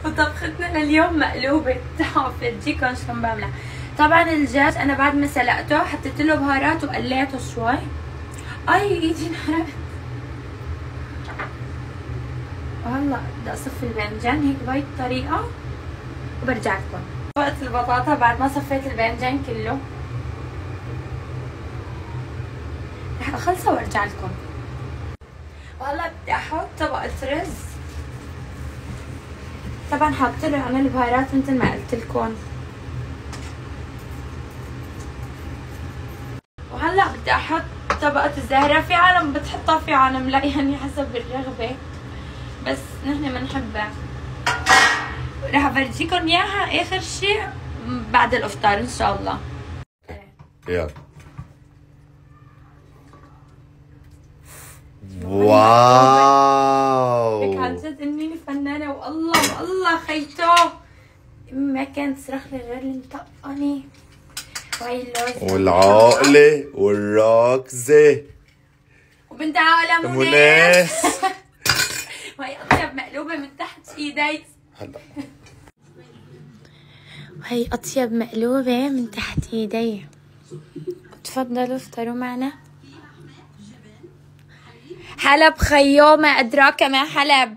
وطبختنا لليوم مقلوبة. تعالوا فرجيكم شلون بعملها. طبعا الدجاج انا بعد ما سلقته حطيت له بهارات وقليته شوي. اي ايدي انحرقت. وهلا بدي اصفي الباذنجان هيك بهي الطريقة وبرجع لكم. وقت البطاطا بعد ما صفيت الباذنجان كله رح اخلصها وارجع لكم. وهلا بدي احط طبقة رز. طبعا حاطه له انا البهارات مثل ما قلت لكم. وهلا بدي احط طبقة الزهرة. في عالم بتحطها في عالم لا، يعني حسب الرغبة، بس نحن بنحبها. رح افرجيكم اياها اخر شيء بعد الافطار ان شاء الله. يلا. واو هيك عن جد اني فنانة. والله والله خيتو ما كان تصرخ لي غير المطقني. وهي اللوز والعقلة والركزة وبنت عقلة مناس. وهي اطيب مقلوبة من تحت ايدي. هلا وهي اطيب مقلوبة من تحت ايدي. تفضلوا افطروا معنا. حلب خيو، ما ادراك ما حلب.